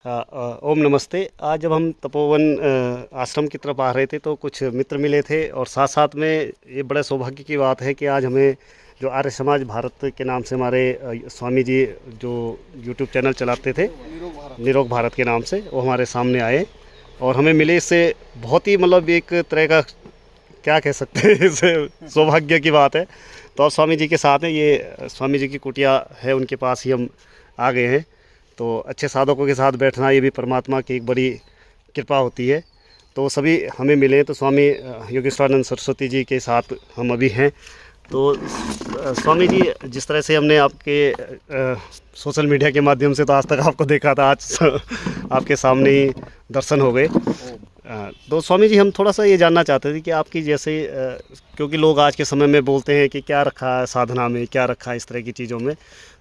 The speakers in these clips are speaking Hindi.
ओम नमस्ते। आज जब हम तपोवन आश्रम की तरफ आ रहे थे तो कुछ मित्र मिले थे और साथ साथ में ये बड़े सौभाग्य की बात है कि आज हमें जो आर्य समाज भारत के नाम से हमारे स्वामी जी जो यूट्यूब चैनल चलाते थे निरोग भारत के नाम से, वो हमारे सामने आए और हमें मिले। इससे बहुत ही मतलब एक तरह का क्या कह सकते हैं इसे सौभाग्य की बात है। तो अब स्वामी जी के साथ हैं, ये स्वामी जी की कुटिया है, उनके पास ही हम आ गए हैं। तो अच्छे साधकों के साथ बैठना ये भी परमात्मा की एक बड़ी कृपा होती है। तो सभी हमें मिले तो स्वामी योगेश्वरानंद सरस्वती जी के साथ हम अभी हैं। तो स्वामी जी, जिस तरह से हमने आपके सोशल मीडिया के माध्यम से तो आज तक आपको देखा था, आज आपके सामने ही दर्शन हो गए। तो स्वामी जी, हम थोड़ा सा ये जानना चाहते थे कि आपकी जैसे क्योंकि लोग आज के समय में बोलते हैं कि क्या रखा है साधना में, क्या रखा है इस तरह की चीज़ों में,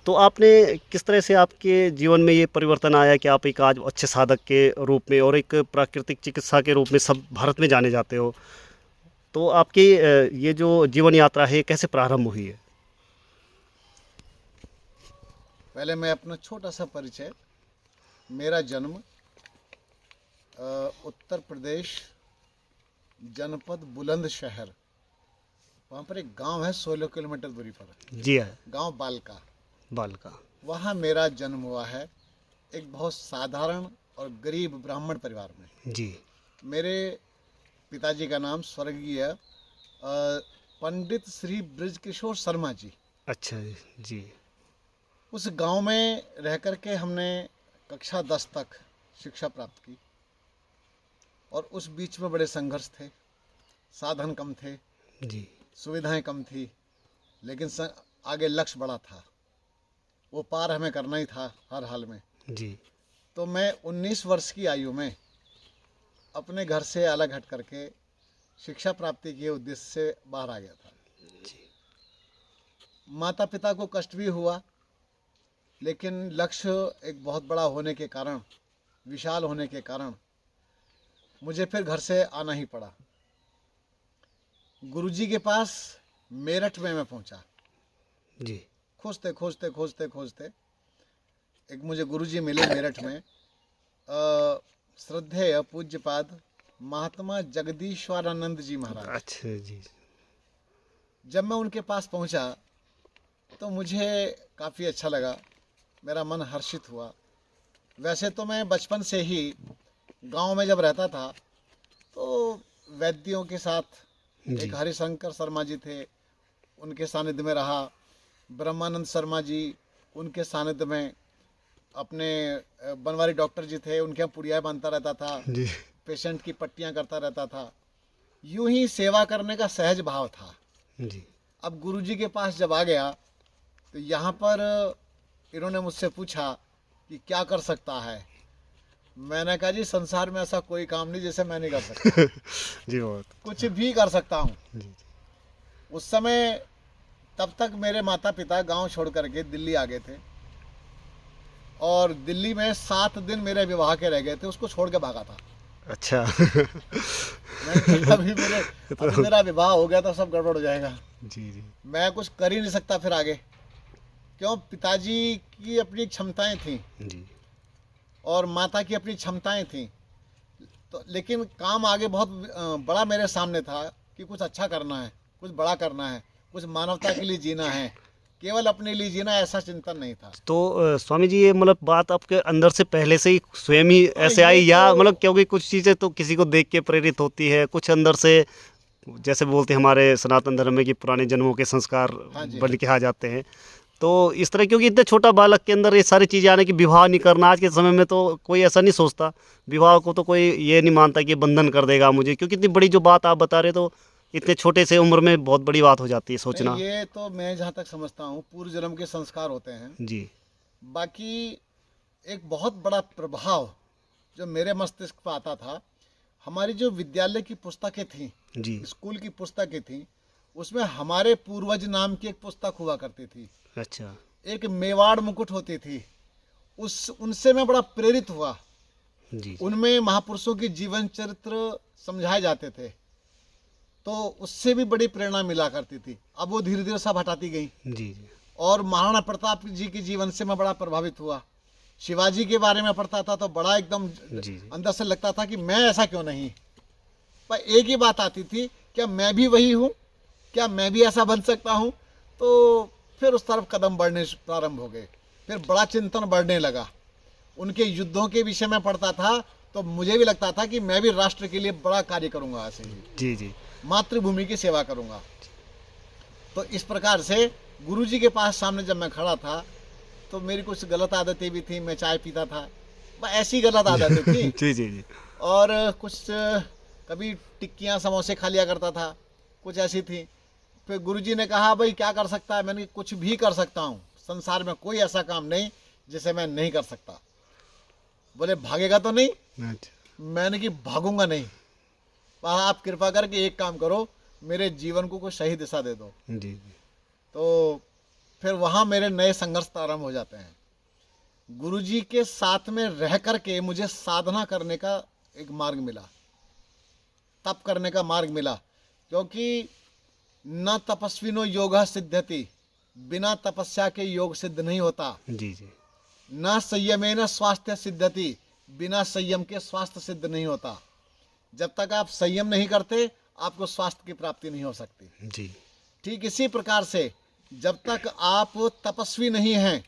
तो आपने किस तरह से आपके जीवन में ये परिवर्तन आया कि आप एक आज अच्छे साधक के रूप में और एक प्राकृतिक चिकित्सा के रूप में सब भारत में जाने जाते हो। तो आपकी ये जो जीवन यात्रा है कैसे प्रारंभ हुई है? पहले मैं अपना छोटा सा परिचय। मेरा जन्म उत्तर प्रदेश जनपद बुलंदशहर, वहाँ पर एक गांव है 16 किलोमीटर दूरी पर, जी है। गांव बालका, बालका। वहाँ मेरा जन्म हुआ है। एक बहुत साधारण और गरीब ब्राह्मण परिवार में। जी। मेरे पिताजी का नाम स्वर्गीय पंडित श्री ब्रज किशोर शर्मा जी। अच्छा जी। उस गांव में रह कर के हमने कक्षा 10 तक शिक्षा प्राप्त की और उस बीच में बड़े संघर्ष थे, साधन कम थे, जी। सुविधाएं कम थी, लेकिन आगे लक्ष्य बड़ा था, वो पार हमें करना ही था हर हाल में। जी। तो मैं 19 वर्ष की आयु में अपने घर से अलग हट करके शिक्षा प्राप्ति के उद्देश्य से बाहर आ गया था। माता पिता को कष्ट भी हुआ, लेकिन लक्ष्य एक बहुत बड़ा होने के कारण, विशाल होने के कारण मुझे फिर घर से आना ही पड़ा। गुरुजी के पास मेरठ में मैं पहुंचा। जी। खोजते खोजते खोजते खोजते एक मुझे गुरुजी मिले मेरठ में, श्रद्धेय पूज्यपाद महात्मा जगदीश्वरानंद जी महाराज। अच्छा जी। जब मैं उनके पास पहुंचा तो मुझे काफ़ी अच्छा लगा, मेरा मन हर्षित हुआ। वैसे तो मैं बचपन से ही गांव में जब रहता था तो वैद्यों के साथ, एक हरिशंकर शर्मा जी थे, उनके सानिध्य में रहा, ब्रह्मानंद शर्मा जी उनके सानिध्य में, अपने बनवारी डॉक्टर जी थे, उनके यहाँ पुड़िया बांधता रहता था, पेशेंट की पट्टियाँ करता रहता था। यूं ही सेवा करने का सहज भाव था जी। अब गुरुजी के पास जब आ गया तो यहाँ पर इन्होंने मुझसे पूछा कि क्या कर सकता है। मैंने कहा जी, संसार में ऐसा कोई काम नहीं जैसे मैं नहीं कर सकता। जी। बहुत कुछ भी कर सकता हूँ। जी। उस समय तब तक मेरे माता पिता गांव छोड़ करके दिल्ली आ गए थे और दिल्ली में 7 दिन मेरे विवाह के रह गए थे, उसको छोड़ के भागा था। अच्छा। मैं अभी मेरा विवाह हो गया तो सब गड़बड़ हो जाएगा। जी। जी। मैं कुछ कर ही नहीं सकता फिर आगे, क्यों, पिताजी की अपनी क्षमताएं थी जी। और माता की अपनी क्षमताएं थी, तो लेकिन काम आगे बहुत बड़ा मेरे सामने था कि कुछ अच्छा करना है, कुछ बड़ा करना है, कुछ मानवता के लिए जीना है, केवल अपने लिए जीना, ऐसा चिंतन नहीं था। तो स्वामी जी, ये मतलब बात आपके अंदर से पहले से ही स्वयं ही ऐसे आई या तो मतलब, क्योंकि कुछ चीज़ें तो किसी को देख के प्रेरित होती है, कुछ अंदर से, जैसे बोलते हैं हमारे सनातन धर्म में कि पुराने जन्मों के संस्कार हाँ जी, बन के आ जाते हैं। तो इस तरह, क्योंकि इतने छोटा बालक के अंदर ये सारी चीज़ें आने की, विवाह नहीं करना, आज के समय में तो कोई ऐसा नहीं सोचता, विवाह को तो कोई ये नहीं मानता कि बंधन कर देगा मुझे, क्योंकि इतनी बड़ी जो बात आप बता रहे तो इतने छोटे से उम्र में बहुत बड़ी बात हो जाती है सोचना। ये तो मैं जहाँ तक समझता हूँ पूर्व जन्म के संस्कार होते हैं। जी। बाकी एक बहुत बड़ा प्रभाव जो मेरे मस्तिष्क पर आता था, हमारी जो विद्यालय की पुस्तकें थी, जी। स्कूल की पुस्तकें थी, उसमें हमारे पूर्वज नाम की एक पुस्तक हुआ करती थी। अच्छा। एक मेवाड़ मुकुट होती थी, उनसे मैं बड़ा प्रेरित हुआ। जी। उनमें महापुरुषों की जीवन चरित्र समझाए जाते थे, तो उससे भी बड़ी प्रेरणा मिला करती थी। अब वो धीरे धीरे सब हटाती गई जी। जी। और महाराणा प्रताप जी के जीवन से मैं बड़ा प्रभावित हुआ शिवाजी के बारे में पढ़ता था तो बड़ा एकदम जी जी अंदर से लगता था कि मैं ऐसा क्यों नहीं। पर एक ही बात आती थी, क्या मैं भी वही हूँ, क्या मैं भी ऐसा बन सकता हूँ। तो फिर उस तरफ कदम बढ़ने प्रारंभ हो गए, फिर बड़ा चिंतन बढ़ने लगा। उनके युद्धों के विषय में पढ़ता था तो मुझे भी लगता था कि मैं भी राष्ट्र के लिए बड़ा कार्य करूँगा, ऐसे ही जी जी मातृभूमि की सेवा करूँगा। तो इस प्रकार से गुरुजी के पास सामने जब मैं खड़ा था तो मेरी कुछ गलत आदतें भी थी। मैं चाय पीता था, बस ऐसी गलत आदतें थी। जी जी जी और कुछ कभी टिक्कियाँ समोसे खा लिया करता था, कुछ ऐसी थी। फिर गुरुजी ने कहा भाई क्या कर सकता है। मैंने कहा, कुछ भी कर सकता हूँ, संसार में कोई ऐसा काम नहीं जिसे मैं नहीं कर सकता। बोले भागेगा तो नहीं। अच्छा मैंने कि भागूंगा नहीं, पर आप कृपा करके एक काम करो, मेरे जीवन को कोई सही दिशा दे दो। जी जी तो फिर वहाँ मेरे नए संघर्ष प्रारंभ हो जाते हैं। गुरुजी के साथ में रह करके मुझे साधना करने का एक मार्ग मिला, तप करने का मार्ग मिला। क्योंकि न तपस्विनो योगः सिद्ध्यति, बिना तपस्या के योग सिद्ध नहीं होता। जी जी न संयमेन स्वास्थ्य सिद्ध्यति, बिना संयम के स्वास्थ्य सिद्ध नहीं होता। जब तक आप संयम नहीं करते आपको स्वास्थ्य की प्राप्ति नहीं हो सकती। जी ठीक इसी प्रकार से जब तक आप तपस्वी नहीं हैं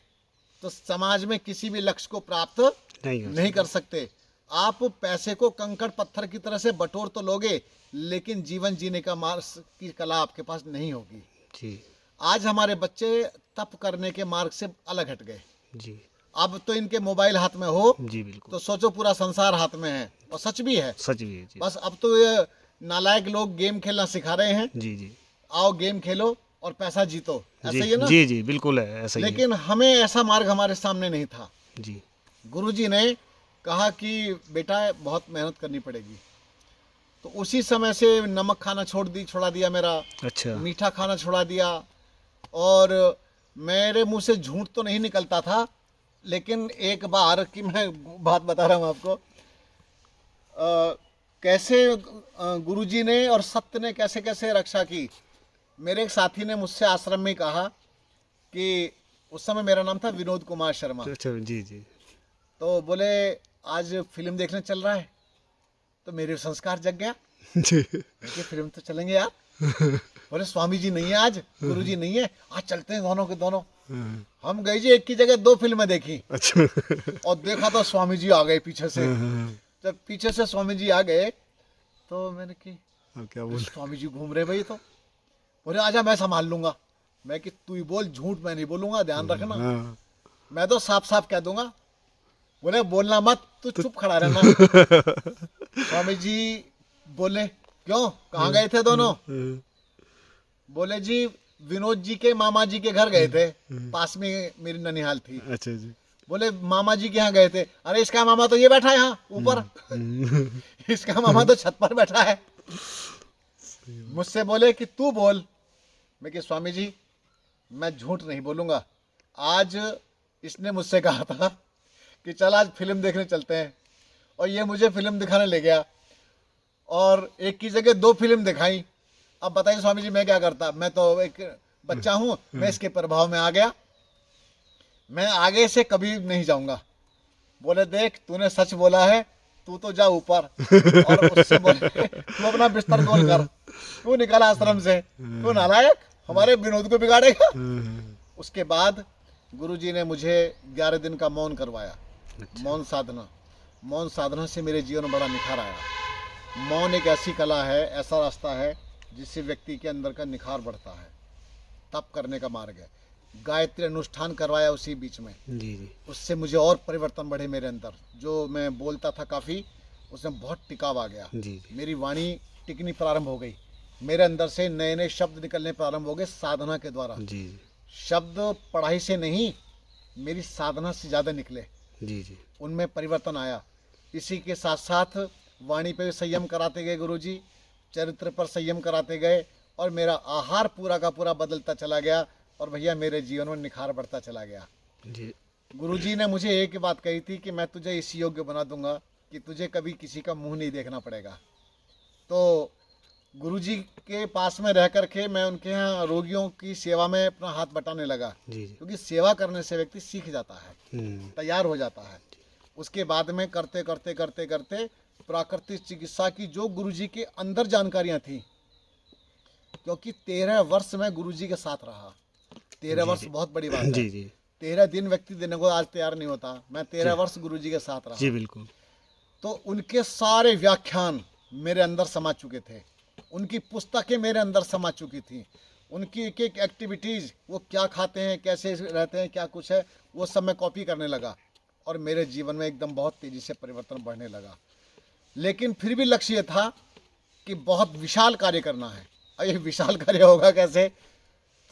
तो समाज में किसी भी लक्ष्य को प्राप्त नहीं हो नहीं कर सकते। आप पैसे को कंकड़ पत्थर की तरह से बटोर तो लोगे, लेकिन जीवन जीने का मार्ग की कला आपके पास नहीं होगी। जी आज हमारे बच्चे तप करने के मार्ग से अलग हट गए। जी अब तो इनके मोबाइल हाथ में हो जी बिल्कुल तो सोचो पूरा संसार हाथ में है, और सच भी है। सच भी है जी बस अब तो ये नालायक लोग गेम खेलना सिखा रहे हैं, जी जी आओ गेम खेलो और पैसा जीतो, ऐसा जी ही है ना। जी जी बिल्कुल है ऐसा ही है लेकिन हमें ऐसा मार्ग हमारे सामने नहीं था। जी गुरुजी ने कहा कि बेटा बहुत मेहनत करनी पड़ेगी। तो उसी समय से नमक खाना छोड़ा दिया मेरा, अच्छा मीठा खाना छोड़ा दिया। और मेरे मुंह से झूठ तो नहीं निकलता था, लेकिन एक बार की मैं बात बता रहा हूँ आपको, कैसे गुरुजी ने और सत्य ने कैसे कैसे रक्षा की। मेरे एक साथी ने मुझसे आश्रम में कहा कि उस समय मेरा नाम था विनोद कुमार शर्मा। अच्छा जी जी तो बोले आज फिल्म देखने चल रहा है। तो मेरे संस्कार जग गया जी कि फिल्म तो चलेंगे यार। बोले स्वामी जी नहीं है आज, गुरु जी नहीं है, आज चलते हैं दोनों के दोनों। हम गए जी, एक की जगह 2 फिल्में देखी। अच्छा और देखा तो स्वामी जी आ गए पीछे से। जब पीछे से स्वामी जी आ गए तो मैंने की अब क्या बोल स्वामी जी घूम रहे भाई। तो बोले आजा मैं संभाल लूंगा। मैं कि तू ही बोल, झूठ मैं नहीं बोलूंगा, ध्यान रखना। हाँ मैं तो साफ साफ कह दूंगा। बोले बोलना मत, तू चुप खड़ा रहना। स्वामी जी बोले क्यों, कहाँ गए थे दोनों। बोले जी विनोद जी के मामा जी के घर गए थे, पास में मेरी ननिहाल थी। अच्छा जी बोले मामा जी के यहाँ गए थे। अरे इसका मामा तो ये बैठा है यहाँ ऊपर, इसका मामा तो छत पर बैठा है। मुझसे बोले कि तू बोल। मैं कि स्वामी जी मैं झूठ नहीं बोलूंगा। आज इसने मुझसे कहा था कि चल आज फिल्म देखने चलते हैं, और ये मुझे फिल्म दिखाने ले गया, और एक की जगह 2 फिल्म दिखाई। अब बताइए स्वामी जी मैं क्या करता। मैं तो एक बच्चा हूँ, मैं इसके प्रभाव में आ गया, मैं आगे से कभी नहीं जाऊंगा। बोले देख तूने सच बोला है, तू तो जा ऊपर। और उससे बोले तू अपना बिस्तर गोल कर, तू निकल आश्रम से, तू नालायक हमारे विनोद को बिगाड़ेगा। उसके बाद गुरुजी ने मुझे 11 दिन का मौन करवाया। मौन साधना से मेरे जीवन में बड़ा निखार आया। मौन एक ऐसी कला है, ऐसा रास्ता है जिससे व्यक्ति के अंदर का निखार बढ़ता है। तप करने का मार्ग है। गायत्री अनुष्ठान करवाया उसी बीच में, जी जी उससे मुझे और परिवर्तन बढ़े मेरे अंदर। जो मैं बोलता था काफ़ी, उसमें बहुत टिकाव आ गया। जी जी मेरी वाणी टिकनी प्रारंभ हो गई, मेरे अंदर से नए नए शब्द निकलने प्रारंभ हो गए साधना के द्वारा। जी शब्द पढ़ाई से नहीं, मेरी साधना से ज़्यादा निकले, जी जी उनमें परिवर्तन आया। इसी के साथ साथ वाणी पे भी संयम कराते गए गुरुजी, चरित्र पर संयम कराते गए, और मेरा आहार पूरा का पूरा बदलता चला गया, और भैया मेरे जीवन में निखार बढ़ता चला गया। जी गुरुजी ने मुझे एक ही बात कही थी कि मैं तुझे इस योग्य बना दूंगा कि तुझे कभी किसी का मुंह नहीं देखना पड़ेगा। तो गुरुजी के पास में रह करके मैं उनके यहाँ रोगियों की सेवा में अपना हाथ बटाने लगा, जी जी। क्योंकि सेवा करने से व्यक्ति सीख जाता है, तैयार हो जाता है। उसके बाद में करते करते करते करते प्राकृतिक चिकित्सा की जो गुरुजी के अंदर जानकारियाँ थी, क्योंकि 13 वर्ष मैं गुरुजी के साथ रहा। 13 वर्ष बहुत बड़ी बात है। जी जी 13 दिन व्यक्ति देने को आज तैयार नहीं होता, मैं 13 वर्ष गुरुजी के साथ रहा। जी बिल्कुल। तो उनके सारे व्याख्यान मेरे अंदर समा चुके थे, उनकी पुस्तकें मेरे अंदर समा चुकी थी, उनकी एक एक एक्टिविटीज़, वो क्या खाते हैं, कैसे रहते हैं, क्या कुछ है, वो सब मैं कॉपी करने लगा और मेरे जीवन में एकदम बहुत तेज़ी से परिवर्तन बढ़ने लगा। लेकिन फिर भी लक्ष्य ये था कि बहुत विशाल कार्य करना है। अब ये विशाल कार्य होगा कैसे?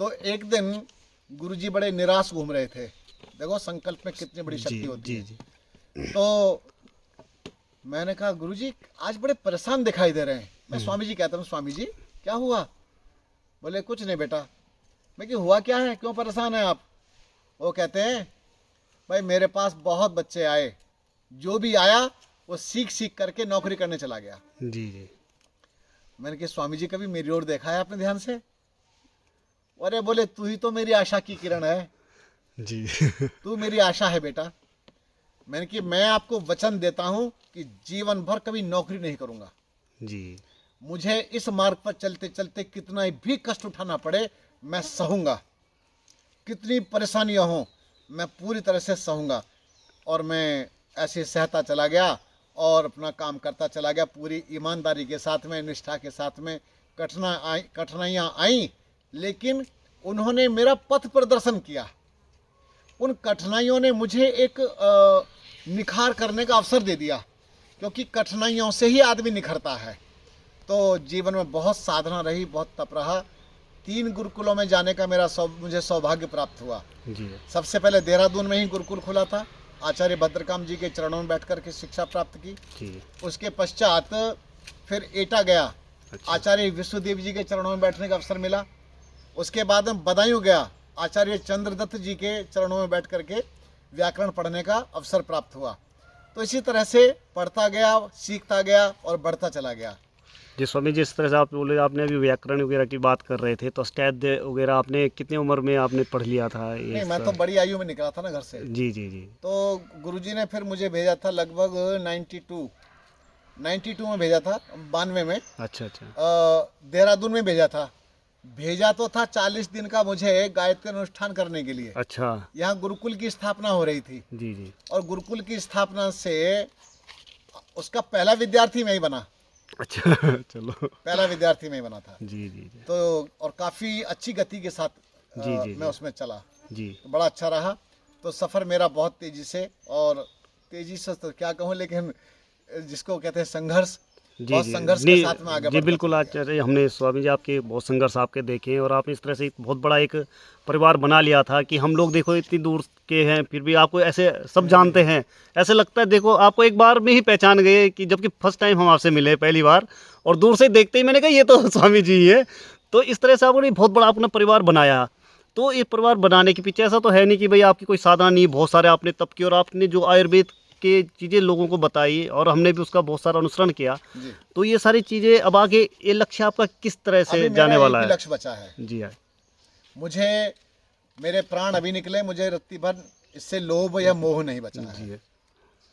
तो एक दिन गुरुजी बड़े निराश घूम रहे थे। देखो संकल्प में कितनी बड़ी शक्ति होती है। तो मैंने कहा गुरुजी आज बड़े परेशान दिखाई दे रहे हैं। मैं स्वामी जी कहता हूँ, स्वामी जी क्या हुआ? बोले कुछ नहीं बेटा। मैं कि हुआ क्या है, क्यों परेशान है आप? वो कहते हैं भाई मेरे पास बहुत बच्चे आए, जो भी आया वो सीख सीख करके नौकरी करने चला गया। जी जी। मैंने कहा स्वामी जी कभी मेरी ओर देखा है आपने ध्यान से? अरे बोले तू ही तो मेरी आशा की किरण है जी। तू मेरी आशा है बेटा। मैंने कि मैं आपको वचन देता हूं कि जीवन भर कभी नौकरी नहीं करूंगा। जी। मुझे इस मार्ग पर चलते चलते कितना भी कष्ट उठाना पड़े मैं सहूंगा, कितनी परेशानियां हों मैं पूरी तरह से सहूंगा। और मैं ऐसे सहता चला गया और अपना काम करता चला गया पूरी ईमानदारी के साथ में, निष्ठा के साथ में। कठिनाइयाँ आई, लेकिन उन्होंने मेरा पथ प्रदर्शन किया। उन कठिनाइयों ने मुझे एक निखार करने का अवसर दे दिया, क्योंकि कठिनाइयों से ही आदमी निखरता है। तो जीवन में बहुत साधना रही, बहुत तप रहा। 3 गुरुकुलों में जाने का मुझे सौभाग्य प्राप्त हुआ। जी। सबसे पहले देहरादून में ही गुरुकुल खुला था, आचार्य भद्रकाम जी के चरणों में बैठ कर के शिक्षा प्राप्त की। जी। उसके पश्चात फिर एटा गया, अच्छा। आचार्य विश्वदेव जी के चरणों में बैठने का अवसर मिला। उसके बाद में बदायूं गया, आचार्य चंद्रदत्त जी के चरणों में बैठ करके व्याकरण पढ़ने का अवसर प्राप्त हुआ। तो इसी तरह से पढ़ता गया, सीखता गया और बढ़ता चला गया। जी स्वामी जी, इस तरह से आप बोले, आपने अभी व्याकरण वगैरह की बात कर रहे थे, तो अष्टाध्याय वगैरह आपने कितनी उम्र में आपने पढ़ लिया था? नहीं, मैं तो बड़ी आयु में निकला था ना घर से। जी जी जी। तो गुरुजी ने फिर मुझे भेजा था लगभग 92 में भेजा था, 92 में। अच्छा अच्छा। देहरादून में भेजा था। भेजा तो था 40 दिन का मुझे गायत्री अनुष्ठान करने के लिए। अच्छा। यहाँ गुरुकुल की स्थापना हो रही थी। जी जी। और गुरुकुल की स्थापना से उसका पहला विद्यार्थी मैं ही बना। अच्छा। चलो। पहला विद्यार्थी मैं ही बना था। जी जी जी। तो और काफ़ी अच्छी गति के साथ मैं उसमें चला। जी। तो बड़ा अच्छा रहा। तो सफ़र मेरा बहुत तेज़ी से तो क्या कहूँ, लेकिन जिसको कहते हैं संघर्ष, बहुत संघर्ष के साथ में आगे जी बिल्कुल। आचार्य, हमने स्वामी जी आपके बहुत संघर्ष आपके देखे हैं, और आपने इस तरह से एक बहुत बड़ा एक परिवार बना लिया था कि हम लोग देखो इतनी दूर के हैं, फिर भी आपको ऐसे सब जानते हैं। ऐसे लगता है देखो आपको एक बार में ही पहचान गए, कि जबकि फर्स्ट टाइम हम आपसे मिले पहली बार, और दूर से देखते ही मैंने कहा ये तो स्वामी जी ही है। तो इस तरह से आपने बहुत बड़ा अपना परिवार बनाया। तो ये परिवार बनाने के पीछे ऐसा तो है नहीं कि भाई आपकी कोई साधना नहीं, बहुत सारे आपने तप किए, और आपने जो आयुर्वेद के चीज़ें लोगों को बताई, और हमने भी उसका बहुत सारा अनुसरण किया। तो ये सारी चीज़ें अब आगे ये लक्ष्य आपका किस तरह से जाने वाला है? लक्ष्य बचा है जी हाँ। मुझे, मेरे प्राण अभी निकले, मुझे रत्ती भर इससे लोभ या मोह नहीं बचा है।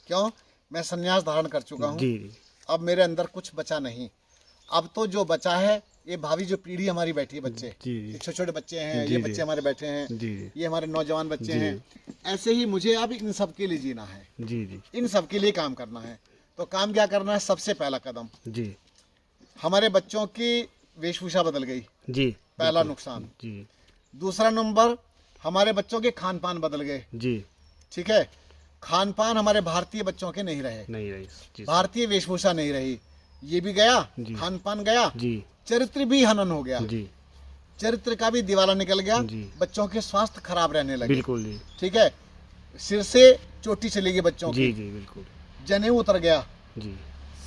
क्यों? मैं संन्यास धारण कर चुका हूँ। जी। अब मेरे अंदर कुछ बचा नहीं। अब तो जो बचा है ये भावी जो पीढ़ी हमारी बैठी है, बच्चे, छोटे छोटे बच्चे हैं, ये बच्चे हमारे बैठे हैं, ये हमारे नौजवान बच्चे हैं। ऐसे ही मुझे अब इन सब के लिए जीना है। जी जी। इन सब के लिए काम करना है। तो काम क्या करना है? सबसे पहला कदम जी, हमारे बच्चों की वेशभूषा बदल गई जी, पहला नुकसान जी। दूसरा नंबर, हमारे बच्चों के खान पान बदल गए जी। ठीक है, खान पान हमारे भारतीय बच्चों के नहीं रहे, भारतीय वेशभूषा नहीं रही, ये भी गया, खान पान गया जी। चरित्र भी हनन हो गया जी, चरित्र का भी दिवाला निकल गया जी। बच्चों के स्वास्थ्य खराब रहने लगे, बिल्कुल जी। ठीक है, सिर से चोटी चली गई बच्चों की जी, बिल्कुल। जनेऊ उतर गया जी,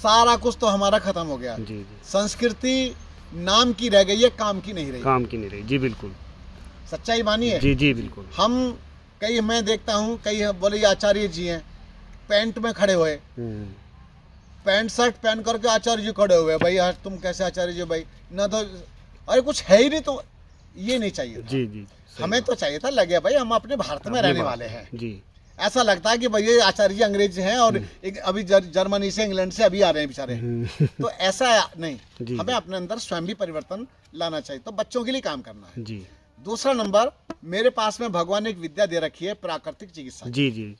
सारा कुछ तो हमारा खत्म हो गया जी। संस्कृति नाम की रह गई है, काम की नहीं रही, काम की नहीं रही जी, बिल्कुल। सच्चाई मानिए जी जी, बिल्कुल। मैं देखता हूँ कई बोले आचार्य जी हैं पैंट में खड़े हुए, पैंट शर्ट पहन करके आचार्य जी खड़े हुए, भाई यार तुम कैसे आचार्य जी भाई, ना तो अरे कुछ है ही नहीं, तो ये नहीं चाहिए था। जी जी, सही हमें तो चाहिए था, लगे भाई हम अपने भारत में अपनी रहने बात- वाले हैं। जी ऐसा लगता है कि भाई ये आचार्य जी अंग्रेज हैं और एक अभी जर्मनी से इंग्लैंड से अभी आ रहे हैं बेचारे। तो ऐसा नहीं, जी, हमें जी। अपने अंदर स्वयं भी परिवर्तन लाना चाहिए, तो बच्चों के लिए काम करना है। जी दूसरा नंबर, मेरे पास में भगवान ने एक विद्या दे रखी है, प्राकृतिक चिकित्सा। जी जी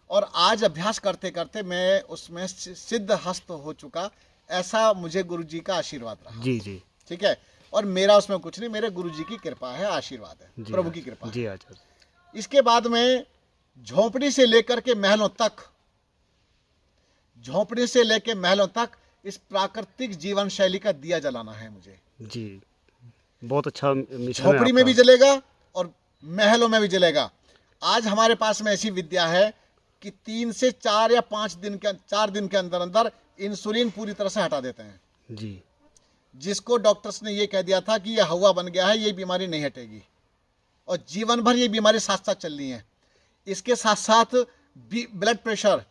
और आज अभ्यास करते करते मैं उसमें सिद्ध हस्त हो चुका, ऐसा मुझे गुरु जी का आशीर्वाद रहा। जी जी ठीक है, और मेरा उसमें कुछ नहीं, मेरे गुरु जी की कृपा है, आशीर्वाद है, जी प्रभु की कृपा है। जी आचार्य इसके बाद में झोंपड़ी से लेकर के महलों तक, झोंपड़ी से लेकर महलों तक इस प्राकृतिक जीवन शैली का दिया जलाना है मुझे। जी, बहुत अच्छा मिशन है झोपड़ी में आपका। भी जलेगा और महलों में भी जलेगा। आज हमारे पास में ऐसी विद्या है कि 3 से 4 या 4 दिन के अंदर अंदर इंसुलिन पूरी तरह से हटा देते हैं। जी जिसको डॉक्टर्स ने ये कह दिया था कि ये हवा बन गया है, ये बीमारी नहीं हटेगी, और जीवन भर ये बीमारी साथ साथ चल रही है। इसके साथ साथ ब्लड प्रेशर,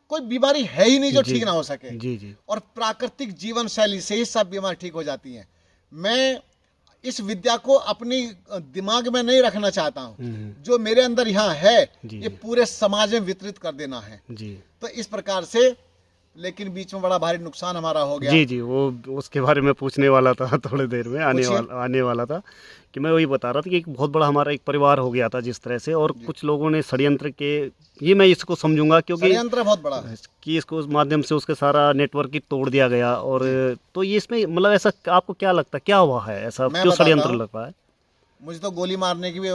कोई बीमारी है ही नहीं जो जी, ठीक ना हो सके। जी जी और प्राकृतिक जीवन शैली से ही सब बीमारी ठीक हो जाती हैं। मैं इस विद्या को अपनी दिमाग में नहीं रखना चाहता हूँ, जो मेरे अंदर यहाँ है जी, ये जी। पूरे समाज में वितरित कर देना है। जी तो इस प्रकार से, लेकिन बीच में बड़ा भारी नुकसान हमारा हो गया। जी जी, वो उसके बारे में पूछने वाला था थोड़ी देर में, पूछिए। आने वाला था कि मैं वही बता रहा था कि एक बहुत बड़ा हमारा एक परिवार हो गया था जिस तरह से, और कुछ लोगों ने षड्यंत्र के, ये मैं इसको समझूंगा क्योंकि षड्यंत्र बहुत बड़ा है। कि इसको उस माध्यम से उसके सारा नेटवर्क ही तोड़ दिया गया। और तो ये इसमें मतलब ऐसा आपको क्या लगता है, क्या हुआ है, ऐसा मैं क्यों बताता षड्यंत्र हूँ। लग रहा है? मुझे तो गोली मारने की भी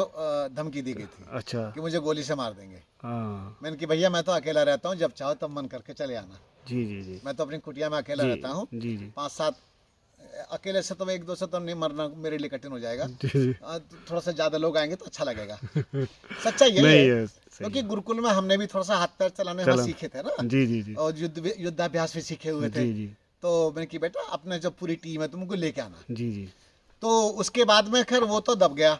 धमकी दी गई थी अच्छा, कि मुझे गोली से मार देंगे। हाँ, मैंने कि भैया मैं तो अकेला रहता हूँ, जब चाहो तब मन करके चले आना। जी जी जी मैं तो अपनी कुटिया में अकेला जी रहता हूँ। जी जी 5-7 अकेले से तो मैं 1-2 से तो नहीं, मरना मेरे लिए कठिन हो जाएगा। जी जी थोड़ा सा ज़्यादा लोग आएंगे तो अच्छा लगेगा। सच्चाई यही नहीं है, है, सही क्योंकि गुरुकुल में हमने भी थोड़ा सा हाथ पैर चलाने वहाँ सीखे थे ना, जी जी जी और युद्धाभ्यास भी सीखे हुए थे। जी जी तो मैंने कि बेटा अपने जो पूरी टीम है तुमको लेके आना। जी जी तो उसके बाद में खैर वो तो दब गया,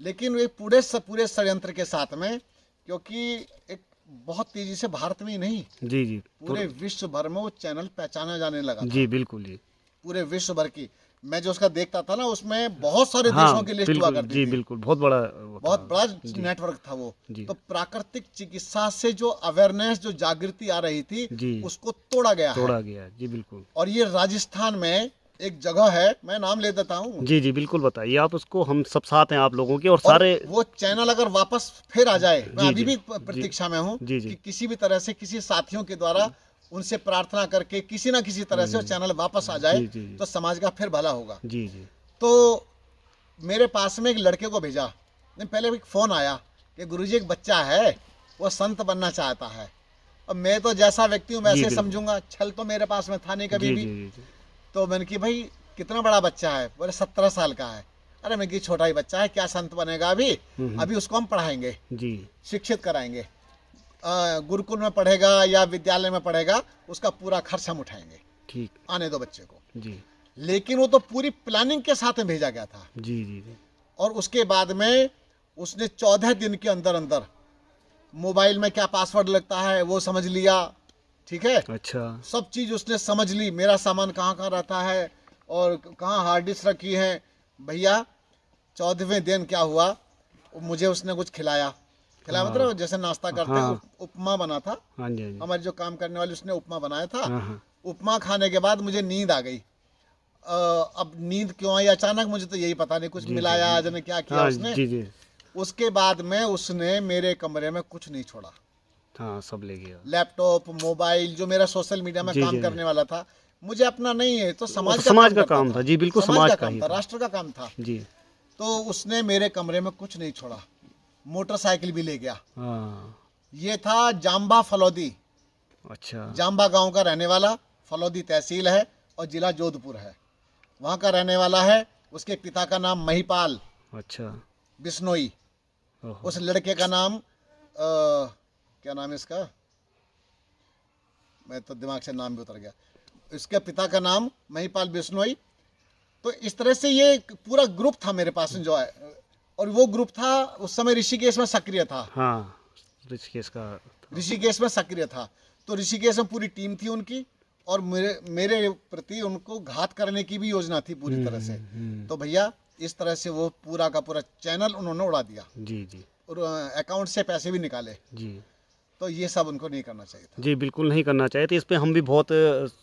लेकिन वे पूरे षड्यंत्र के साथ में, क्योंकि एक बहुत तेजी से भारत में ही नहीं, जी जी पूरे विश्व भर में वो चैनल पहचाना जाने लगा था। जी बिल्कुल जी, पूरे विश्व भर की, मैं जो उसका देखता था ना, उसमें बहुत सारे हाँ देशों की लिस्ट हुआ बिल्कुल करती जी, थी। बिल्कुल बहुत बड़ा वो बहुत था। बड़ा नेटवर्क था वो। जी। तो प्राकृतिक चिकित्सा से जो अवेयरनेस, जो जागृति आ रही थी, जी। उसको तोड़ा गया है। तोड़ा गया जी बिल्कुल। और ये राजस्थान में एक जगह है, मैं नाम ले देता हूँ, जी जी बिल्कुल, बताइए आप उसको, हम सब साथ हैं आप लोगों के, और और सारे वो चैनल अगर वापस फिर आ जाए, मैं जी, अभी जी, भी जी, प्रतीक्षा में हूँ जी, जी। कि किसी भी तरह से, किसी साथियों के द्वारा उनसे प्रार्थना करके किसी ना किसी तरह से वो चैनल वापस आ जाए, जी, जी, जी। तो समाज का फिर भला होगा। जी जी तो मेरे पास में एक लड़के को भेजा, नहीं पहले एक फ़ोन आया कि गुरुजी एक बच्चा है, वो संत बनना चाहता है। अब मैं तो जैसा व्यक्ति हूँ वैसे बिल्कुल। समझूंगा, छल तो मेरे पास में था नहीं कभी जी भी। जी जी तो मैंने कि भाई कितना बड़ा बच्चा है, बोले 17 साल का है। अरे मैं कि छोटा ही बच्चा है, क्या संत बनेगा अभी, अभी उसको हम पढ़ाएंगे, जी शिक्षित कराएंगे, गुरुकुल में पढ़ेगा या विद्यालय में पढ़ेगा, उसका पूरा खर्च हम उठाएंगे, ठीक, आने दो बच्चे को। जी लेकिन वो तो पूरी प्लानिंग के साथ में भेजा गया था। जी जी जी और उसके बाद में उसने 14 दिन के अंदर अंदर मोबाइल में क्या पासवर्ड लगता है वो समझ लिया। ठीक है, अच्छा, सब चीज़ उसने समझ ली, मेरा सामान कहाँ कहाँ रहता है और कहाँ हार्ड डिस्क रखी है। भैया 14वें दिन क्या हुआ, मुझे उसने कुछ खिलाया मतलब जैसे नाश्ता करते हाँ। उपमा बना था, हाँ जी हाँ जी, हमारे जो काम करने वाले उसने उपमा बनाया था। हाँ हाँ उपमा खाने के बाद मुझे नींद आ गई। अब नींद क्यों आई अचानक मुझे तो यही पता नहीं, कुछ जी, मिलाया जी, आज ने क्या किया हाँ उसने। जी जी, उसके बाद में उसने मेरे कमरे में कुछ नहीं छोड़ा, हाँ सब ले गया। लैपटॉप, मोबाइल, जो मेरा सोशल मीडिया में जी, काम जी, करने वाला था, मुझे अपना नहीं है तो समाज का समाज का करता काम था जी, बिल्कुल समाज का काम ही था, था। राष्ट्र का काम था। जी, तो उसने मेरे कमरे में कुछ नहीं छोड़ा, मोटरसाइकिल भी ले गया। हाँ, ये था जाम्बा फलौदी, अच्छा, जाम्बा गांव का रहने वाला, फलौदी तहसील है और जिला जोधपुर है, वहाँ का रहने वाला है। उसके पिता का नाम महिपाल अच्छा, बिश्नोई, ओहो, उस लड़के का नाम क्या नाम है इसका, मैं तो दिमाग से नाम भी उतर गया। इसके पिता का नाम महिपाल बिश्नोई। तो इस तरह से ये पूरा ग्रुप था मेरे पास में जो है, और वो ग्रुप था उस समय ऋषिकेश में सक्रिय था। हाँ ऋषिकेश का, ऋषिकेश में सक्रिय था, तो ऋषिकेश में पूरी टीम थी उनकी, और मेरे मेरे प्रति उनको घात करने की भी योजना थी पूरी तरह से। तो भैया इस तरह से वो पूरा का पूरा चैनल उन्होंने उड़ा दिया जी जी और अकाउंट से पैसे भी निकाले। जी तो ये सब उनको नहीं करना चाहिए था। जी, बिल्कुल नहीं करना चाहिए। तो इस पे हम भी बहुत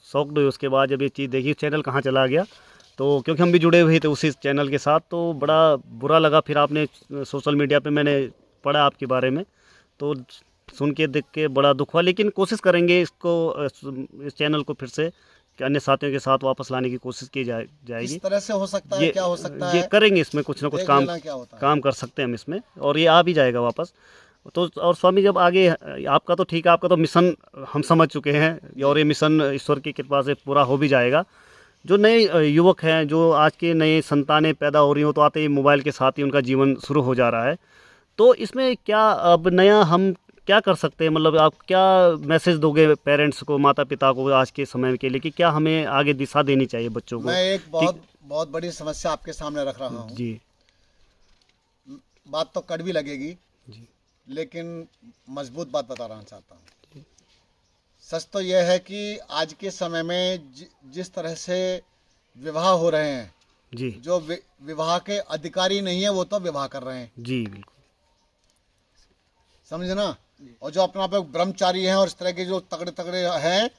शॉक्ड हुए उसके बाद जब ये चीज़ देखी चैनल कहाँ चला गया। तो क्योंकि हम भी जुड़े हुए थे उसी चैनल के साथ, तो बड़ा बुरा लगा। फिर आपने सोशल मीडिया पे मैंने पढ़ा आपके बारे में, तो सुन के देख के बड़ा दुख हुआ। लेकिन कोशिश करेंगे इसको इस चैनल को फिर से कि अन्य साथियों के साथ वापस लाने की कोशिश की जाएगी। इस तरह से हो सकता है, क्या हो सकता ये है, करेंगे, इसमें कुछ ना कुछ देख काम लेना क्या होता है। काम कर सकते हैं हम इसमें, और ये आ भी जाएगा वापस। तो और स्वामी जब आगे आपका तो ठीक है, आपका तो मिशन हम समझ चुके हैं और ये मिशन ईश्वर की कृपा से पूरा हो भी जाएगा। जो नए युवक हैं, जो आज के नए संतानें पैदा हो रही हो, तो आते ही मोबाइल के साथ ही उनका जीवन शुरू हो जा रहा है। तो इसमें क्या अब नया हम क्या कर सकते हैं? मतलब आप क्या मैसेज दोगे पेरेंट्स को, माता पिता को आज के समय के लिए, कि क्या हमें आगे दिशा देनी चाहिए बच्चों को? मैं एक बहुत बड़ी समस्या आपके सामने रख रहा हूँ। जी बात तो कड़वी लगेगी, जी लेकिन मजबूत बात बता रहा चाहता हूँ। सच तो यह है कि आज के समय में जिस तरह से विवाह हो रहे हैं, जी जो विवाह के अधिकारी नहीं है वो तो विवाह कर रहे हैं, जी बिल्कुल, समझे ना। और जो अपना पे ब्रह्मचारी हैं और इस तरह के जो तगड़े तगड़े हैं,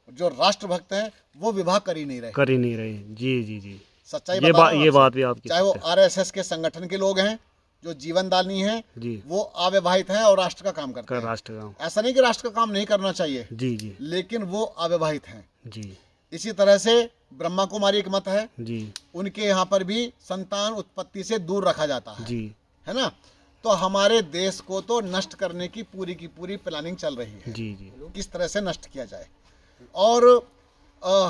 जो राष्ट्रभक्त हैं, वो विवाह कर ही नहीं रहे। जी जी जी, सच्चाई बता रहा हूँ ये आपसे। बात भी आपकी चाहे वो सत्य है। आरएसएस के संगठन के लोग हैं, जो जीवनदानी हैं, जी वो अविवाहित हैं और राष्ट्र का काम करते हैं। राष्ट्र गाँव, ऐसा नहीं कि राष्ट्र का काम नहीं करना चाहिए, जी जी लेकिन वो अविवाहित हैं। जी इसी तरह से ब्रह्मा कुमारी एक मत है, जी उनके यहाँ पर भी संतान उत्पत्ति से दूर रखा जाता है जी ना। तो हमारे देश को तो नष्ट करने की पूरी प्लानिंग चल रही है, जी जी किस तरह से नष्ट किया जाए। और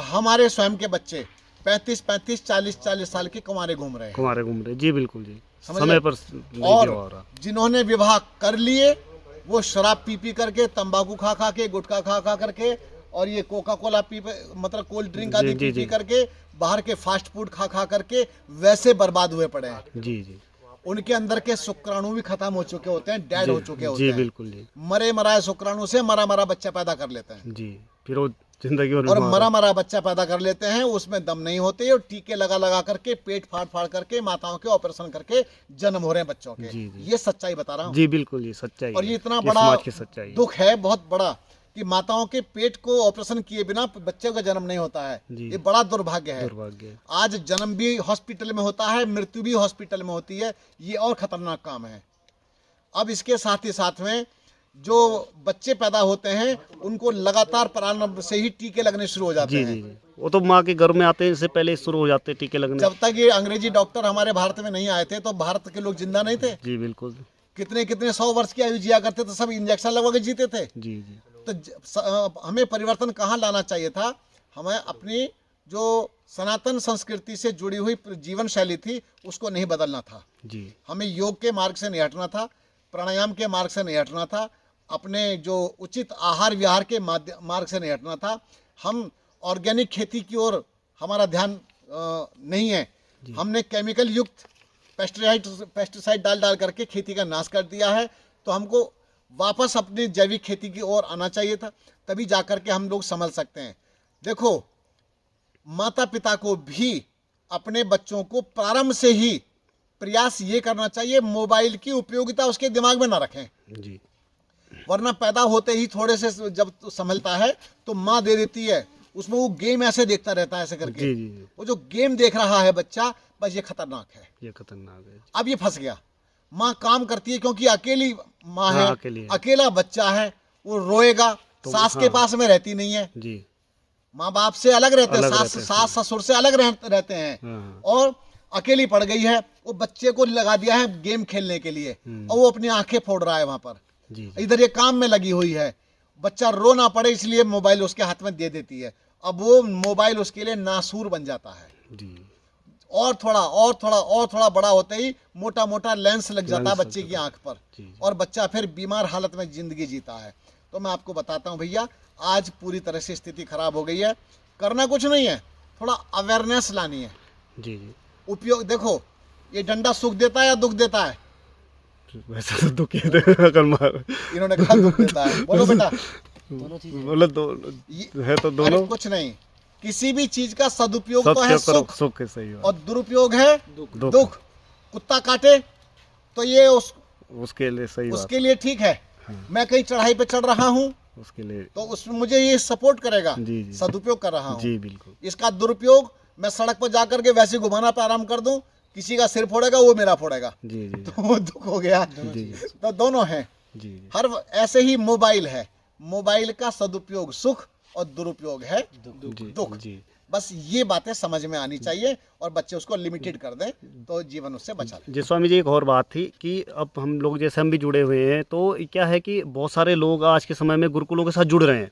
हमारे स्वयं के बच्चे 35-35, 40-40 साल के कुंवारे घूम रहे हैं, कुमारे घूम रहे, जी बिल्कुल जी, समझ समय गए? पर नहीं और हो रहा। जिन्होंने विवाह कर लिए वो शराब पी करके, तंबाकू खा के, गुटखा खा करके, और ये कोका कोला मतलब कोल्ड ड्रिंक आदि जी, पी करके, बाहर के फास्ट फूड खा करके वैसे बर्बाद हुए पड़े हैं। जी जी उनके अंदर के शुक्राणु भी खत्म हो चुके होते हैं, डेड हो चुके होते जी हैं। बिल्कुल जी मरे मराए शुक्राणु से मरा बच्चा पैदा कर लेते हैं, जी, फिर वो जिंदगी भर और बीमार मरा बच्चा पैदा कर लेते हैं, उसमें दम नहीं होते, और टीके लगा करके, पेट फाड़ करके, माताओं के ऑपरेशन करके जन्म हो रहे हैं बच्चों के। जी, जी। ये सच्चाई बता रहा हूँ। जी बिल्कुल जी, सच्चाई और है। ये इतना ये बड़ा समाज की सच्चाई है। दुख है, बहुत बड़ा, कि माताओं के पेट को ऑपरेशन किए बिना बच्चे का जन्म नहीं होता है। जी। ये बड़ा दुर्भाग्य है। दुर्भाग्य। आज जन्म भी हॉस्पिटल में होता है, मृत्यु भी हॉस्पिटल में होती है। ये और खतरनाक काम है। अब इसके साथ ही साथ में जो बच्चे पैदा होते हैं, उनको लगातार प्रारंभ से ही टीके लगने शुरू हो जाते जी हैं। जी जी, वो तो माँ के गर्भ में आते हैं, इससे पहले शुरू हो जाते हैं टीके लगने। जब तक ये अंग्रेजी डॉक्टर हमारे भारत में नहीं आए थे, तो भारत के लोग जिंदा नहीं थे। जी बिल्कुल, कितने 100 वर्ष की आयु जिया करते थे, सब इंजेक्शन लगवा के जीते थे। जी जी तो हमें परिवर्तन कहाँ लाना चाहिए था? हमें अपनी जो सनातन संस्कृति से जुड़ी हुई जीवन शैली थी, उसको नहीं बदलना था। जी हमें योग के मार्ग से नहीं हटना था, प्राणायाम के मार्ग से नहीं हटना था, अपने जो उचित आहार विहार के मार्ग से नहीं हटना था। हम ऑर्गेनिक खेती की ओर हमारा ध्यान नहीं है। हमने केमिकल युक्त पेस्टिसाइड डाल करके खेती का नाश कर दिया है। तो हमको वापस अपनी जैविक खेती की ओर आना चाहिए था, तभी जाकर के हम लोग संभल सकते हैं। देखो, माता पिता को भी अपने बच्चों को प्रारंभ से ही प्रयास ये करना चाहिए, मोबाइल की उपयोगिता उसके दिमाग में ना रखें। जी वरना पैदा होते ही थोड़े से जब संभलता है तो माँ दे देती है, उसमें वो गेम ऐसे देखता रहता है ऐसे करके। जी जी जी, वो जो गेम देख रहा है बच्चा, बस ये खतरनाक है। ये खतरनाक है। अब ये फंस गया। माँ काम करती है क्योंकि अकेली माँ है, हाँ, अकेली है। अकेला बच्चा है, वो रोएगा, तो सास के हाँ। पास में रहती नहीं है, जी माँ बाप से अलग रहते हैं, अलग रहते हैं, सास ससुर से अलग रहते हैं, हाँ। और अकेली पड़ गई है। वो बच्चे को लगा दिया है गेम खेलने के लिए, और वो अपनी आंखें फोड़ रहा है वहां पर। जी इधर ये काम में लगी हुई है। बच्चा रो ना पड़े इसलिए मोबाइल उसके हाथ में दे देती है। अब वो मोबाइल उसके लिए नासूर बन जाता है। जी और थोड़ा बड़ा होते ही मोटा लेंस लग जाता है बच्चे की आंख पर, जी। और बच्चा फिर बीमार हालत में जिंदगी जीता है। तो मैं आपको बताता हूँ भैया, आज पूरी तरह से स्थिति खराब हो गई है। करना कुछ नहीं है, थोड़ा अवेयरनेस लानी है। जी जी, उपयोग देखो, ये डंडा सुख देता है या दुख देता है? वैसे तो दुखी है अगर मार। इन्होंने कहा दुख देता है। बोलो बेटा, मतलब है तो अरे दोनों कुछ नहीं, किसी भी चीज का सदुपयोग तो है सत्य करो सुख, सुख है, सही और बात। दुरुपयोग है दुख। दुख। कुत्ता काटे तो ये उसके लिए सही बात, उसके लिए ठीक है। मैं कहीं चढ़ाई पे चढ़ रहा हूँ उसके लिए तो उसमें मुझे ये सपोर्ट करेगा, जी जी सदुपयोग कर रहा हूँ। जी बिल्कुल इसका दुरुपयोग मैं सड़क पर जाकर के वैसे घुमाना प्रारंभ कर दूं, किसी का सिर फोड़ेगा वो मेरा फोड़ेगा, जी जी तो वो दुख हो गया। जी जी तो दोनों हैं। जी जी हर ऐसे ही मोबाइल है, मोबाइल का सदुपयोग सुख और दुरुपयोग है दुख। जी। बस ये बातें समझ में आनी चाहिए और बच्चे उसको लिमिटेड कर दें तो जीवन उससे बचा ले। जी स्वामी जी, एक और बात थी कि अब हम लोग जैसे हम भी जुड़े हुए हैं, तो क्या है कि बहुत सारे लोग आज के समय में गुरुकुलों के साथ जुड़ रहे हैं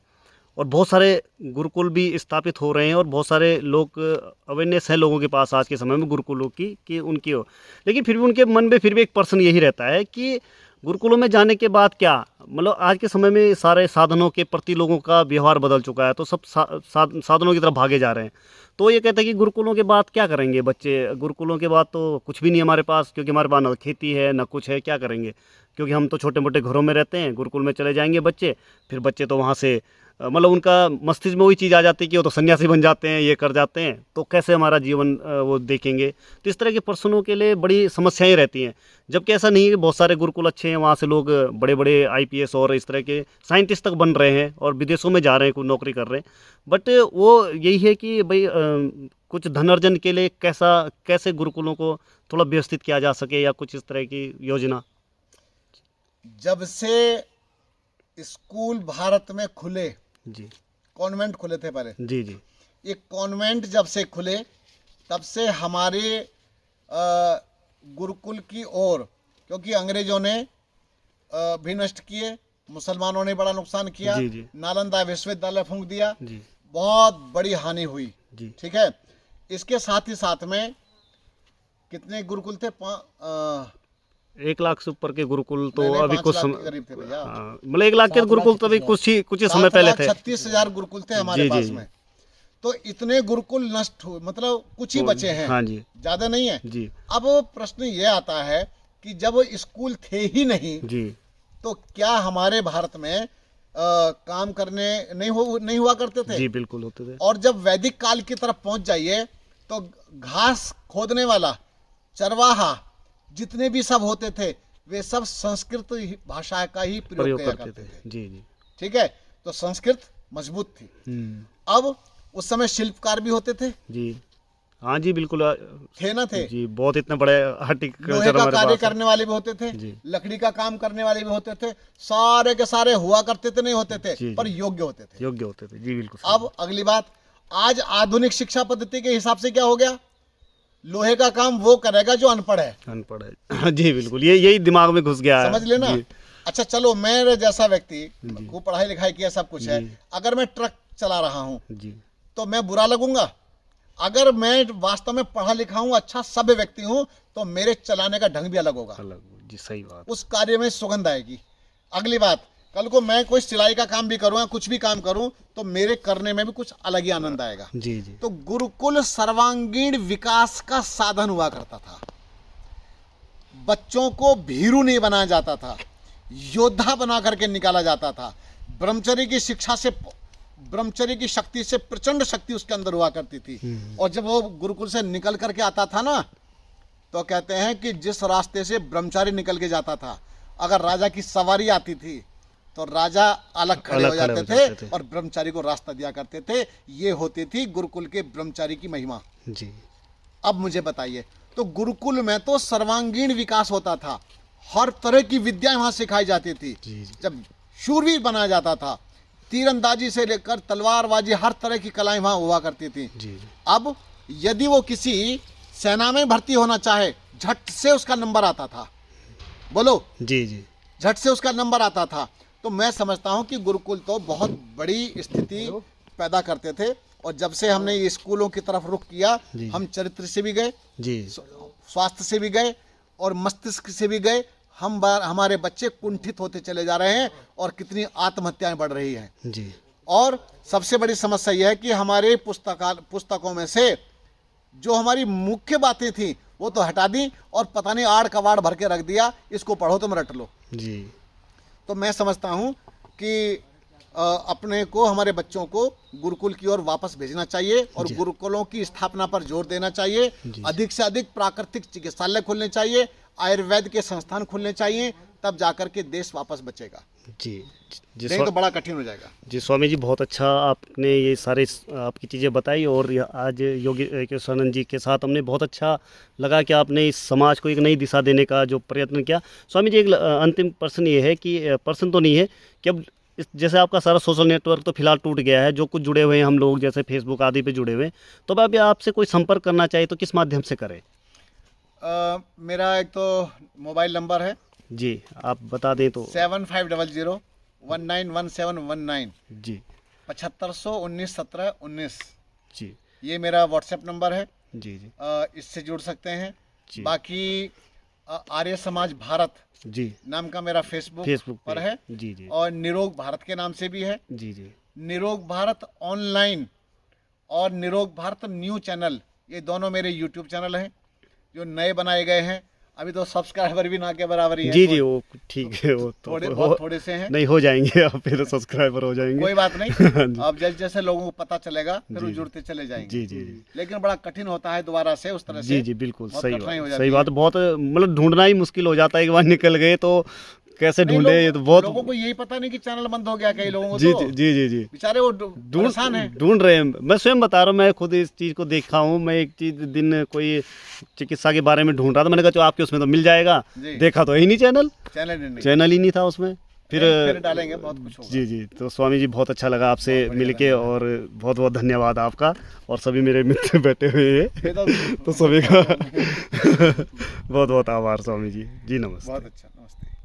और बहुत सारे गुरुकुल भी स्थापित हो रहे हैं और बहुत सारे लोग अवेयरनेस है लोगों के पास आज के समय में गुरुकुलों की कि उनकी हो, लेकिन फिर भी उनके मन में फिर भी एक पर्सन यही रहता है कि गुरुकुलों में जाने के बाद क्या, मतलब आज के समय में सारे साधनों के प्रति लोगों का व्यवहार बदल चुका है, तो सब साधनों की तरफ भागे जा रहे हैं। तो ये कहते हैं कि गुरुकुलों के बाद क्या करेंगे बच्चे, गुरुकुलों के बाद तो कुछ भी नहीं हमारे पास, क्योंकि हमारे पास ना खेती है ना कुछ है, क्या करेंगे, क्योंकि हम तो छोटे मोटे घरों में रहते हैं। गुरुकुल में चले जाएंगे बच्चे, फिर बच्चे तो वहाँ से मतलब उनका मस्तिष्क में वही चीज़ आ जाती है कि वो तो सन्यासी बन जाते हैं, ये कर जाते हैं, तो कैसे हमारा जीवन वो देखेंगे। तो इस तरह के पर्सनों के लिए बड़ी समस्याएं रहती हैं, जबकि ऐसा नहीं है कि बहुत सारे गुरुकुल अच्छे हैं, वहाँ से लोग बड़े बड़े आईपीएस और इस तरह के साइंटिस्ट तक बन रहे हैं और विदेशों में जा रहे हैं, कोई नौकरी कर रहे हैं। बट वो यही है कि भाई कुछ धन अर्जन के लिए कैसे गुरुकुलों को थोड़ा व्यवस्थित किया जा सके, या कुछ इस तरह की योजना। जब से स्कूल भारत में खुले, जी कॉन्वेंट खुले थे पहले, जी जी ये कॉन्वेंट जब से खुले तब से हमारे गुरुकुल की ओर, क्योंकि अंग्रेजों ने भी नष्ट किए, मुसलमानों ने बड़ा नुकसान किया, जी जी नालंदा विश्वविद्यालय फूंक दिया, जी बहुत बड़ी हानि हुई। जी ठीक है। इसके साथ ही साथ में कितने गुरुकुल थे? 1 लाख से ऊपर के गुरुकुल तो नहीं, अभी 5 कुछ लाख समय, के करीब थे भैया। हाँ, मतलब 1 लाख के गुरुकुल तो अभी कुछ ही समय पहले थे। 7,36,000 गुरुकुल थे हमारे जी, पास जी, में। तो इतने गुरुकुल नष्ट हुए, मतलब कुछ ही बचे हैं, हाँ जी ज्यादा नहीं है। जी अब प्रश्न ये आता है कि जब स्कूल थे ही नहीं जी तो क्या हमारे भारत में काम करने नहीं हुआ करते थे? जी बिल्कुल होते थे। और जब वैदिक काल की तरफ पहुंच जाइए तो घास खोदने वाला, चरवाहा, जितने भी सब होते थे वे सब संस्कृत भाषा का ही प्रयोग किया करते थे। जी जी ठीक है। तो संस्कृत मजबूत थी। अब उस समय शिल्पकार भी होते थे, जी हाँ जी बिल्कुल थे ना थे? जी, बहुत इतने बड़े लोहे हॉर्टिकल्चर का हमारे कार्य पास है। करने वाले भी होते थे, जी लकड़ी का काम करने वाले भी होते थे, सारे के सारे हुआ करते थे, नहीं होते थे, जी, पर जी। योग्य होते थे। योग्य होते थे जी बिल्कुल सही। अब अगली बात, आज आधुनिक शिक्षा पद्धति के हिसाब से क्या हो गया? लोहे का काम वो करेगा जो अनपढ़ है। अनपढ़ है जी बिल्कुल, ये यही दिमाग में घुस गया है। समझ लेना। जी अच्छा चलो, मेरे जैसा व्यक्ति जी। खूब पढ़ाई लिखाई किया, सब कुछ है, जी। अगर मैं ट्रक चला रहा हूं जी तो मैं बुरा लगूंगा? अगर मैं वास्तव में पढ़ा लिखा हूं, अच्छा सभ्य व्यक्ति हूं, तो मेरे चलाने का ढंग भी अलग होगा, अलग जी, सही बात। उस कार्य में सुगंध आएगी। अगली बात, कल को मैं कोई सिलाई का काम भी करूँ, कुछ भी काम करूं, तो मेरे करने में भी कुछ अलग ही आनंद आएगा। जी जी तो गुरुकुल सर्वांगीण विकास का साधन हुआ करता था। बच्चों को भीरू नहीं बनाया जाता था, योद्धा बना करके निकाला जाता था। ब्रह्मचर्य की शिक्षा से, ब्रह्मचर्य की शक्ति से प्रचंड शक्ति उसके अंदर हुआ करती थी। और जब वो गुरुकुल से निकल करके आता था ना, तो कहते हैं कि जिस रास्ते से ब्रह्मचारी निकल के जाता था, अगर राजा की सवारी आती थी तो राजा अलग खड़े हो जाते थे और ब्रह्मचारी को रास्ता दिया करते थे। ये होती थी गुरुकुल के ब्रह्मचारी की महिमा। जी अब मुझे बताइए, तो गुरुकुल में तो सर्वांगीण विकास होता था, हर तरह की विद्या वहां सिखाई जाती थी। जी जी जब शूरवीर बनाया जाता था, तीरंदाजी से लेकर तलवारबाजी, हर तरह की कलाएं वहां हुआ करती थी। जी अब यदि वो किसी सेना में भर्ती होना चाहे, झट से उसका नंबर आता था। बोलो, जी जी झट से उसका नंबर आता था। तो मैं समझता हूं कि गुरुकुल तो बहुत बड़ी स्थिति पैदा करते थे। और जब से हमने ये स्कूलों की तरफ रुख किया, हम चरित्र से भी गए, जी स्वास्थ्य से भी गए और मस्तिष्क से भी गए। हमारे बच्चे कुंठित होते चले जा रहे हैं और कितनी आत्महत्याएं बढ़ रही हैं। जी और सबसे बड़ी समस्या यह है कि हमारे पुस्तकों में से जो हमारी मुख्य बातें थी वो तो हटा दी और पता नहीं आड़ कबाड़ भर के रख दिया, इसको पढ़ो तुम रट लो। जी तो मैं समझता हूं कि अपने को, हमारे बच्चों को गुरुकुल की ओर वापस भेजना चाहिए और गुरुकुलों की स्थापना पर जोर देना चाहिए। अधिक से अधिक प्राकृतिक चिकित्सालय खुलने चाहिए, आयुर्वेद के संस्थान खुलने चाहिए, तब जाकर के देश वापस बचेगा। जी जी नहीं तो बड़ा कठिन हो जाएगा। जी स्वामी जी, बहुत अच्छा आपने ये सारे आपकी चीज़ें बताई, और आज योगी केशवानंद जी के साथ हमने बहुत अच्छा लगा कि आपने इस समाज को एक नई दिशा देने का जो प्रयत्न किया। स्वामी जी, एक अंतिम प्रश्न ये है कि प्रश्न तो नहीं है कि अब जैसे आपका सारा सोशल नेटवर्क तो फिलहाल टूट गया है, जो कुछ जुड़े हुए हैं हम लोग जैसे फेसबुक आदि पे जुड़े हुए हैं, तो अब आपसे कोई संपर्क करना चाहिए तो किस माध्यम से करें? मेरा एक तो मोबाइल नंबर है जी, आप बता दें तो। 7500191719 जी 75191719 जी ये मेरा व्हाट्सएप नंबर है। जी जी इससे जुड़ सकते हैं। जी। बाकी आर्य समाज भारत जी नाम का मेरा फेसबुक पर है। जी जी और निरोग भारत के नाम से भी है। जी जी निरोग भारत ऑनलाइन और निरोग भारत न्यू चैनल, ये दोनों मेरे यूट्यूब चैनल हैं जो नए बनाए गए हैं। अभी तो सब्सक्राइबर भी ना के बराबर ही है। जी जी, वो ठीक है, वो तो बहुत थोड़े से हैं। नहीं, हो जाएंगे, आप फिर सब्सक्राइबर हो जाएंगे। कोई बात नहीं, अब जैसे जैसे लोगों को पता चलेगा फिर वो जुड़ते चले जाएंगे। जी जी जी लेकिन बड़ा कठिन होता है दोबारा से उस तरह से। जी जी बिल्कुल बहुत सही कठिनाई हो बात, जाती सही है। बात। बहुत मतलब ढूंढना ही मुश्किल हो जाता है, एक बार निकल गए तो कैसे नहीं, ढूंढे, ये तो बहुत। लोगों को यही पता नहीं कि चैनल बंद हो गया, कई लोगों को जी तो जी जी जी बेचारे वो परेशान है। ढूंढ रहे हैं। मैं स्वयं बता रहा हूँ, मैं खुद इस चीज़ को देखा हूँ। मैं एक चीज़ दिन कोई चिकित्सा के बारे में ढूंढ रहा था, मैंने कहा जो आपके उसमें तो मिल जाएगा, देखा तो है ही नहीं चैनल ही नहीं था उसमें। फिर डालेंगे, बहुत कुछ होगा। जी जी, तो स्वामी जी बहुत अच्छा लगा आपसे मिलके, और बहुत बहुत धन्यवाद आपका, और सभी मेरे मित्र बैठे हुए हैं तो सभी का बहुत बहुत आभार स्वामी जी। जी नमस्ते। बहुत अच्छा।